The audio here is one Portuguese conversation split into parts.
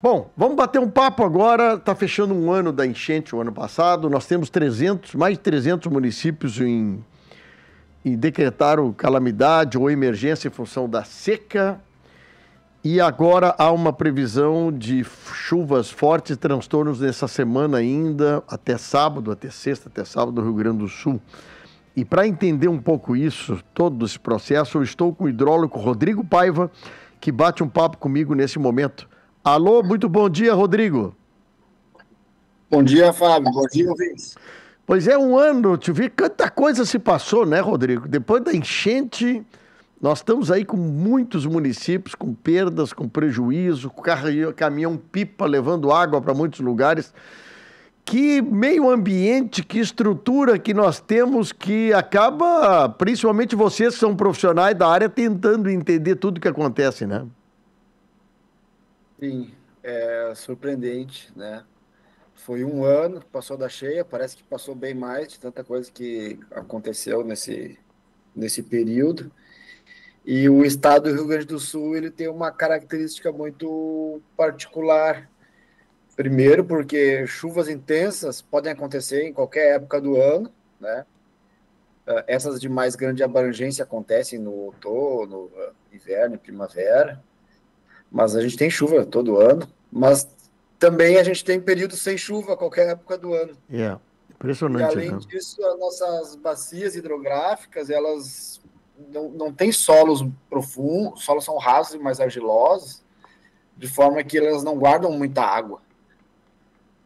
Bom, vamos bater um papo agora. Está fechando um ano da enchente, o ano passado. Nós temos mais de 300 municípios em decretaram calamidade ou emergência em função da seca. E agora há uma previsão de chuvas fortes e transtornos nessa semana ainda, até sábado, até sexta, até sábado no Rio Grande do Sul. E para entender um pouco isso, todo esse processo, eu estou com o hidrólogo Rodrigo Paiva, que bate um papo comigo nesse momento. Alô, muito bom dia, Rodrigo. Bom dia, Fábio. Bom dia, ouvintes. Pois é, um ano, te vi, quanta coisa se passou, né, Rodrigo? Depois da enchente, nós estamos aí com muitos municípios, com perdas, com prejuízo, com caminhão-pipa levando água para muitos lugares. Que meio ambiente, que estrutura que nós temos que acaba, principalmente vocês que são profissionais da área, tentando entender tudo o que acontece, né? Sim, é surpreendente, né? Foi um ano que passou da cheia, parece que passou bem mais de tanta coisa que aconteceu nesse período. E o estado do Rio Grande do Sul, ele tem uma característica muito particular. Primeiro, porque chuvas intensas podem acontecer em qualquer época do ano, né? Essas de mais grande abrangência acontecem no outono, inverno e primavera. Mas a gente tem chuva todo ano, mas também a gente tem períodos sem chuva a qualquer época do ano. É, E impressionante, além né? disso, as nossas bacias hidrográficas, elas não têm solos profundos, solos são rasos e mais argilosos, de forma que elas não guardam muita água.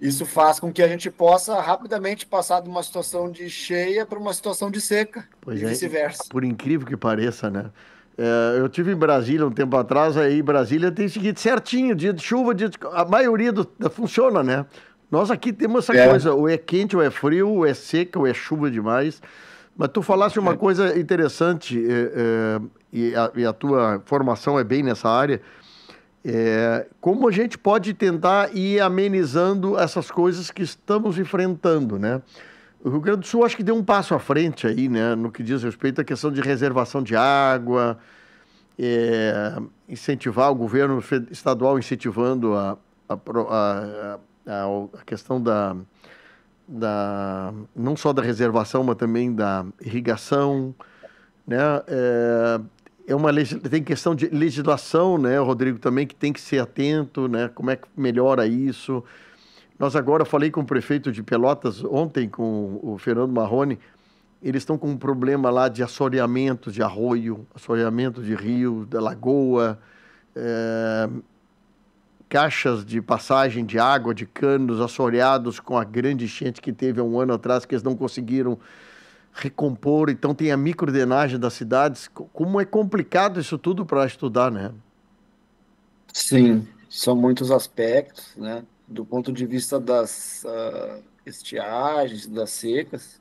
Isso faz com que a gente possa rapidamente passar de uma situação de cheia para uma situação de seca Pois e é, vice-versa. por incrível que pareça, né? Eu tive em Brasília um tempo atrás, aí Brasília tem o seguinte, certinho, dia de chuva, a maioria funciona, né? Nós aqui temos essa É, coisa, ou é quente, ou é frio, ou é seca, ou é chuva demais. Mas tu falaste uma coisa interessante, e a tua formação é bem nessa área, como a gente pode tentar ir amenizando essas coisas que estamos enfrentando, né? O Rio Grande do Sul acho que deu um passo à frente aí, né, no que diz respeito à questão de reservação de água, incentivar o governo estadual incentivando a, pro- a questão não só da reservação, mas também da irrigação, né? Tem questão de legislação, né, Rodrigo, também que tem que ser atento, né? Como é que melhora isso? Nós agora falei com o prefeito de Pelotas ontem, com o Fernando Marrone, eles estão com um problema lá de assoreamento de arroio, assoreamento de rio, da lagoa, eh, caixas de passagem de água, de canos assoreados com a grande enchente que teve há um ano atrás, que eles não conseguiram recompor. Então tem a microdenagem das cidades. Como é complicado isso tudo para estudar, né? sim, são muitos aspectos, né? Do ponto de vista das estiagens, das secas.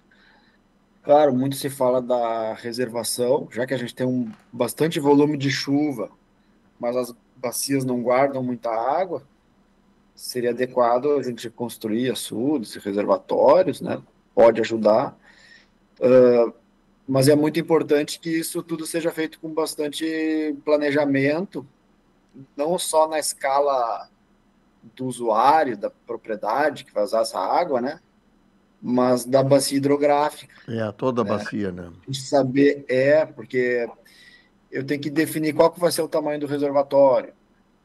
Claro, muito se fala da reservação, já que a gente tem bastante volume de chuva, mas as bacias não guardam muita água, seria adequado a gente construir açudes e reservatórios, né? Pode ajudar, mas é muito importante que isso tudo seja feito com bastante planejamento, não só na escala do usuário, da propriedade que vai usar essa água, né? Mas da bacia hidrográfica, É, toda a né? bacia, né? A gente saber porque eu tenho que definir qual que vai ser o tamanho do reservatório,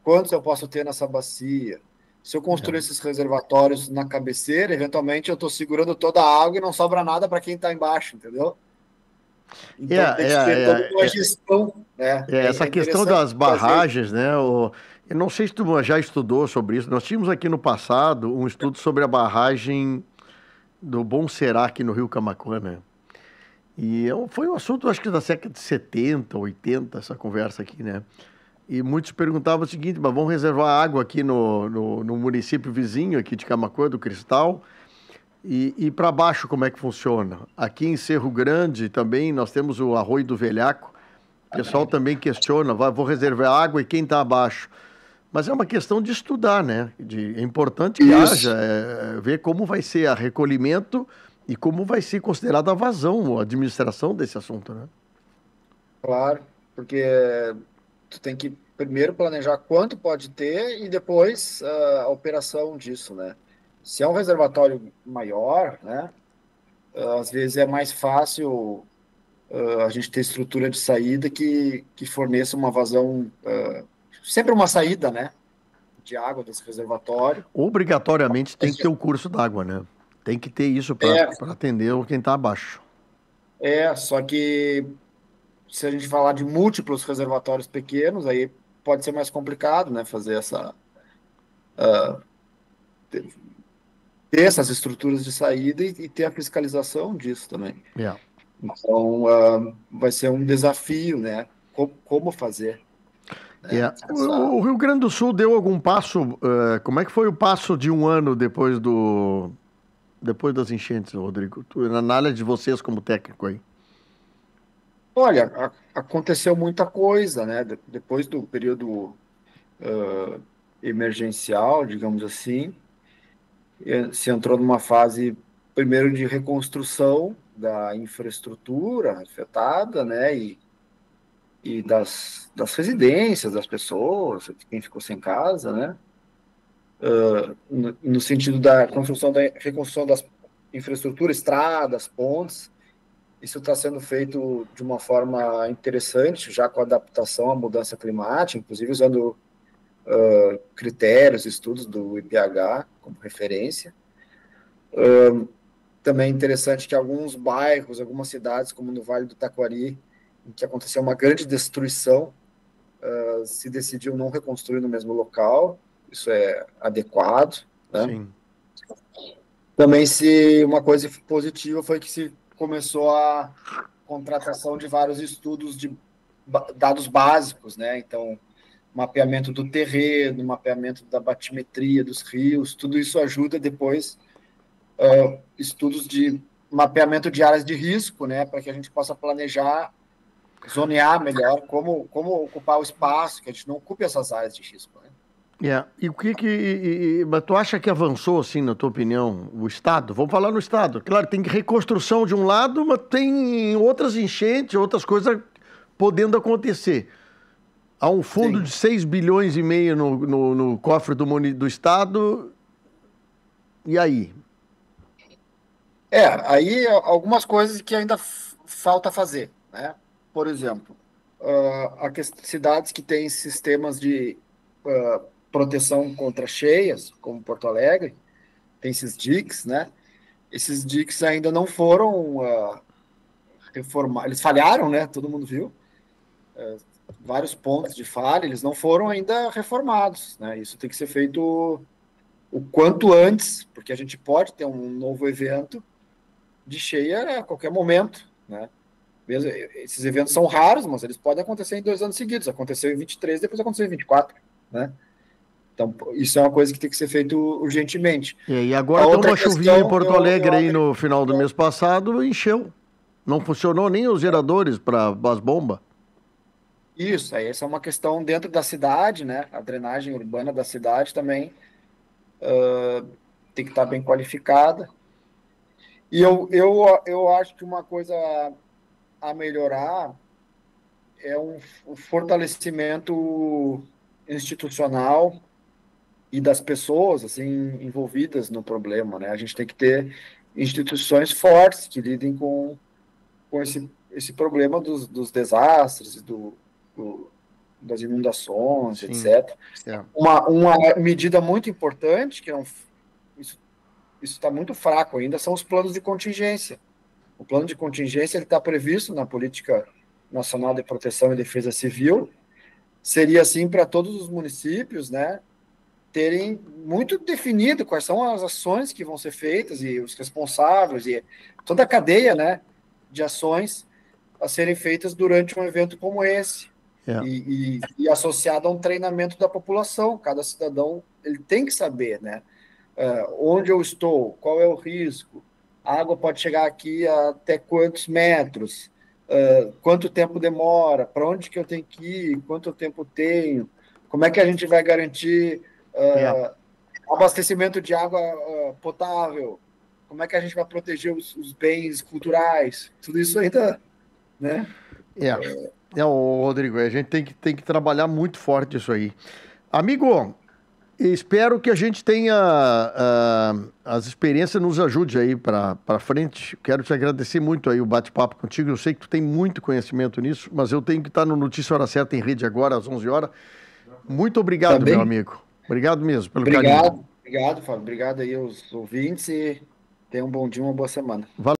quantos eu posso ter nessa bacia. Se eu construir É. esses reservatórios na cabeceira, eventualmente eu estou segurando toda a água e não sobra nada para quem está embaixo, entendeu? É, Então tem que ser toda é, uma é, gestão, né? essa É questão interessante das trazer. barragens, né? Eu não sei se tu já estudou sobre isso. Nós tínhamos aqui no passado um estudo sobre a barragem do Bom Será aqui no Rio Camaquã, né? Foi um assunto, acho que da década de 70, 80, essa conversa aqui, né? E muitos perguntavam o seguinte, mas vamos reservar água aqui no município vizinho aqui de Camaquã, do Cristal, e para baixo como é que funciona? Aqui em Cerro Grande também nós temos o Arroio do Velhaco, o pessoal também questiona, vou reservar água e quem está abaixo? Mas é uma questão de estudar, né? É importante que haja, Isso, ver como vai ser a recolhimento e como vai ser considerada a vazão, a administração desse assunto, né? claro, porque tu tem que primeiro planejar quanto pode ter e depois a operação disso, né? Se é um reservatório maior, né? Às vezes é mais fácil a gente ter estrutura de saída que forneça uma vazão, sempre uma saída, né? De água desse reservatório. Obrigatoriamente tem que ter o curso d'água, né? Tem que ter isso para É, atender quem está abaixo. só que se a gente falar de múltiplos reservatórios pequenos, aí pode ser mais complicado, né? Fazer ter essas estruturas de saída e ter a fiscalização disso também. Yeah. Então, vai ser um desafio, né? Como fazer, né? Yeah. O Rio Grande do Sul deu algum passo? Como é que foi o passo de um ano depois das enchentes, Rodrigo? Na análise de vocês como técnico aí. Olha, aconteceu muita coisa, né? Depois do período emergencial, digamos assim, se entrou numa fase, primeiro, de reconstrução da infraestrutura afetada, né? E das residências das pessoas, de quem ficou sem casa, né? No sentido da reconstrução das infraestruturas, estradas, pontes. Isso está sendo feito de uma forma interessante, já com adaptação à mudança climática, inclusive usando critérios, estudos do IPH como referência. Também é interessante que alguns bairros, algumas cidades, como no Vale do Taquari, em que aconteceu uma grande destruição, se decidiu não reconstruir no mesmo local. Isso é adequado, né? Sim. Também se uma coisa positiva foi que se começou a contratação de vários estudos de dados básicos, né? Então, mapeamento do terreno, mapeamento da batimetria dos rios, tudo isso ajuda depois estudos de mapeamento de áreas de risco, né? Para que a gente possa planejar, zonear melhor como ocupar o espaço, que a gente não ocupe essas áreas de risco, né? Yeah. E o mas tu acha que avançou, assim, na tua opinião, o Estado? Vamos falar no Estado. Claro, tem reconstrução de um lado, mas tem outras enchentes, outras coisas podendo acontecer. Há um fundo Sim. de 6,5 bilhões no cofre do Estado. E aí? Aí algumas coisas que ainda falta fazer, né? Por exemplo, cidades que têm sistemas de proteção contra cheias, como Porto Alegre, tem esses diques, né? Esses diques ainda não foram reformados, eles falharam, né? Todo mundo viu, vários pontos de falha, eles não foram ainda reformados, né? Isso tem que ser feito o quanto antes, porque a gente pode ter um novo evento de cheia a qualquer momento, né? Mesmo, esses eventos são raros, mas eles podem acontecer em 2 anos seguidos. Aconteceu em 23, depois aconteceu em 24, né? Então, isso é uma coisa que tem que ser feito urgentemente. E A agora tem outra uma chuvinha em questão, Porto eu Alegre aí no acredito final do mês passado, encheu. Não funcionou nem os geradores para as bombas. isso, aí essa é uma questão dentro da cidade, né? A drenagem urbana da cidade também tem que estar bem qualificada. E eu acho que uma coisa a melhorar é um fortalecimento institucional e das pessoas assim envolvidas no problema, né? A gente tem que ter instituições fortes que lidem com esse problema dos desastres, das inundações, Sim. etc. É. Uma medida muito importante, que não, isso está muito fraco ainda, são os planos de contingência. O plano de contingência ele está previsto na Política Nacional de Proteção e Defesa Civil, seria assim para todos os municípios, né, terem muito definido quais são as ações que vão ser feitas e os responsáveis e toda a cadeia, né, de ações a serem feitas durante um evento como esse É. e associado a um treinamento da população. Cada cidadão ele tem que saber, né, onde eu estou, qual é o risco, a água pode chegar aqui a até quantos metros, quanto tempo demora, para onde que eu tenho que ir, quanto tempo tenho, como é que a gente vai garantir É. abastecimento de água potável, como é que a gente vai proteger os bens culturais, tudo isso ainda, né? É. Rodrigo, a gente tem que trabalhar muito forte isso aí. Amigo, espero que a gente tenha as experiências nos ajude aí para frente. Quero te agradecer muito aí o bate-papo contigo. Eu sei que tu tem muito conhecimento nisso, mas eu tenho que estar no Notícia Hora Certa em rede agora às 11 horas. Muito Tá obrigado, meu bem? amigo. Obrigado mesmo pelo carinho. Obrigado, obrigado, Fábio. Obrigado aí aos ouvintes e tenha um bom dia, uma boa semana. Valeu.